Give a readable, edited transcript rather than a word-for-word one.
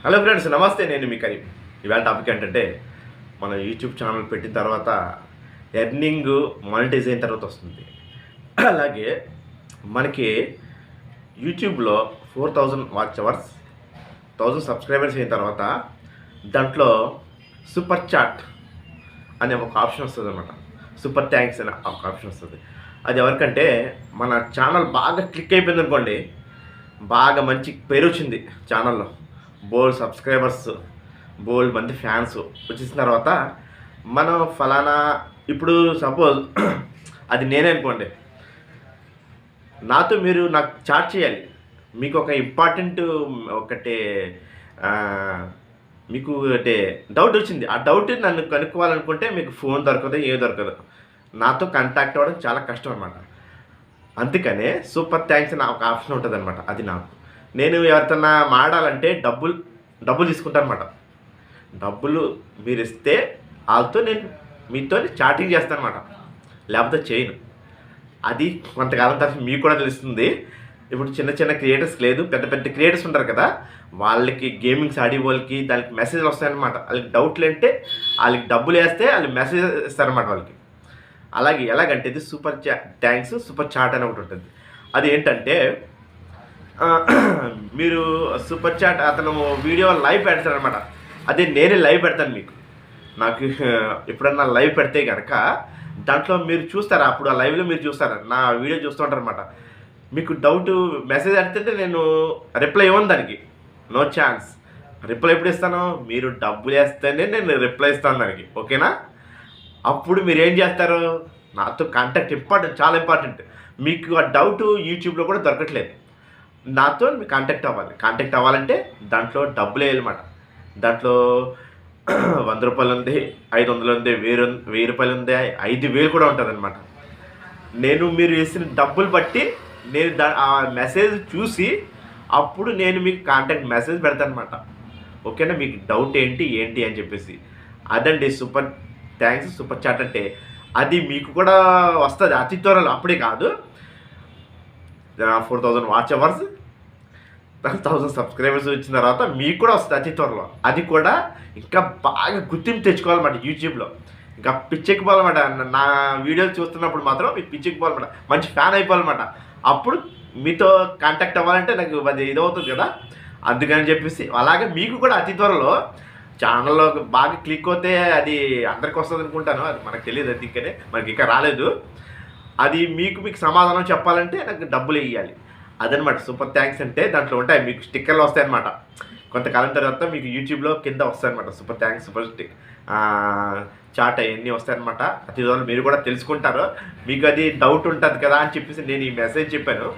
Hello friends, నమస్తే. నేను మీ కరీం. ఇవాళ టాపిక్ ఏంటంటే, మన యూట్యూబ్ ఛానల్ పెట్టిన తర్వాత ఎర్నింగ్ మానిటైజ్ అయిన తర్వాత వస్తుంది. అలాగే మనకి యూట్యూబ్లో 4000 వాచ్ అవర్స్, 1000 సబ్స్క్రైబర్స్ అయిన తర్వాత దాంట్లో సూపర్ చాట్ అనే ఒక ఆప్షన్ వస్తుంది అనమాట. సూపర్ థ్యాంక్స్ అనే ఒక ఆప్షన్ వస్తుంది. అది ఎవరికంటే, మన ఛానల్ బాగా క్లిక్ అయిపోయింది అనుకోండి, బాగా మంచి పేరు వచ్చింది ఛానల్లో, బోల్డ్ సబ్స్క్రైబర్స్, బోల్డ్ మంది ఫ్యాన్స్ వచ్చేసిన తర్వాత మనం ఫలానా, ఇప్పుడు సపోజ్ అది నేనే అనుకోండి, నాతో మీరు నాకు చాట్ చేయాలి. మీకు ఒక ఇంపార్టెంట్ ఒకటి మీకు అంటే డౌట్ వచ్చింది. ఆ డౌట్ నన్ను కనుక్కోవాలనుకుంటే మీకు ఫోన్ దొరకదు, ఏం దొరకదు, నాతో కాంటాక్ట్ అవ్వడం చాలా కష్టం అనమాట. అందుకనే సూపర్ థ్యాంక్స్ అని ఒక ఆప్షన్ ఉంటుంది అనమాట. అది నాకు, నేను ఎవరితోన్నా మాట్లాడాలంటే డబ్బులు తీసుకుంటాను అనమాట. డబ్బులు మీరు ఇస్తే వాళ్ళతో నేను మీతో చాటింగ్ చేస్తాను అనమాట, లేకపోతే చేయను. అది కొంతకాలం తర్వాత మీకు కూడా తెలుస్తుంది. ఇప్పుడు చిన్న చిన్న క్రియేటర్స్ లేదు, పెద్ద పెద్ద క్రియేటర్స్ ఉంటారు కదా, వాళ్ళకి గేమింగ్స్ ఆడే వాళ్ళకి దానికి మెసేజ్లు వస్తాయన్నమాట. వాళ్ళకి డౌట్లు అంటే వాళ్ళకి డబ్బులు వేస్తే వాళ్ళు మెసేజ్ ఇస్తారన్నమాట వాళ్ళకి. అలాగే ఎలాగంటే ఇది సూపర్ థ్యాంక్స్ సూపర్ చాట్ అని ఒకటి ఉంటుంది. అది ఏంటంటే, మీరు సూపర్ చాట్ అతను వీడియో లైవ్ పెడతారనమాట. అదే నేనే లైవ్ పెడతాను మీకు. నాకు ఎప్పుడన్నా లైవ్ పెడితే కనుక దాంట్లో మీరు చూస్తారా, అప్పుడు ఆ లైవ్లో మీరు చూస్తారా, నా వీడియో చూస్తుంటారనమాట. మీకు డౌట్ మెసేజ్ అడిగితే నేను రిప్లై ఇవ్వను దానికి, నో ఛాన్స్. రిప్లై ఎప్పుడు ఇస్తాను, మీరు డబ్బులు వేస్తేనే నేను రిప్లై ఇస్తాను దానికి, ఓకేనా? అప్పుడు మీరు ఏం చేస్తారు, నాతో కాంటాక్ట్ ఇంపార్టెంట్, చాలా ఇంపార్టెంట్. మీకు ఆ డౌట్ యూట్యూబ్లో కూడా దొరకట్లేదు, నాతో మీకు కాంటాక్ట్ అవ్వాలి. కాంటాక్ట్ అవ్వాలంటే దాంట్లో డబ్బులు వేయాలన్నమాట. దాంట్లో 100 రూపాయలు ఉంది, 500 ఉంది, 1000 రూపాయలు ఉంది, 5000 కూడా ఉంటుంది అనమాట. నేను మీరు వేసిన డబ్బులు బట్టి నేను ఆ మెసేజ్ చూసి అప్పుడు నేను మీకు కాంటాక్ట్ మెసేజ్ పెడతాను అనమాట, ఓకేనా? మీకు డౌట్ ఏంటి అని చెప్పేసి. అదండి సూపర్ థ్యాంక్స్ సూపర్ చాట్ అంటే. అది మీకు కూడా వస్తుంది అతి త్వరలో, అప్పుడే కాదు. 4000 వాచ్ అవర్స్, 1000 సబ్స్క్రైబర్స్ వచ్చిన తర్వాత మీకు కూడా వస్తుంది అతి త్వరలో. అది కూడా ఇంకా బాగా గుర్తింపు తెచ్చుకోవాలన్నమాట యూట్యూబ్లో. ఇంకా పిచ్చెక్కిపోవాలన్నమాట. నా వీడియోలు చూస్తున్నప్పుడు మాత్రం మీకు పిచ్చెక్కిపోవాలన్నమాట, మంచి ఫ్యాన్ అయిపోవాలన్నమాట. అప్పుడు మీతో కాంటాక్ట్ అవ్వాలంటే నాకు అది ఇదవుతుంది కదా, అందుకని చెప్పేసి. అలాగే మీకు కూడా అతి త్వరలో ఛానల్లో బాగా క్లిక్ అవుతే అది అందరికి వస్తుంది అనుకుంటాను, అది మనకు తెలియదు. అది ఇంకనే మనకి ఇంకా రాలేదు. అది మీకు సమాధానం చెప్పాలంటే నాకు డబ్బులు వేయాలి. అదనమాట సూపర్ థ్యాంక్స్ అంటే. దాంట్లో ఉంటాయి మీకు స్టిక్కర్లు వస్తాయన్నమాట. కొంతకాలం తర్వాత మీకు యూట్యూబ్లో కింద వస్తాయన్నమాట సూపర్ థ్యాంక్స్ సూపర్ చాట్ అవన్నీ వస్తాయన్నమాట. అతి త్వరలో మీరు కూడా తెలుసుకుంటారు. మీకు అది డౌట్ ఉంటుంది కదా అని చెప్పేసి నేను ఈ మెసేజ్ చెప్పాను.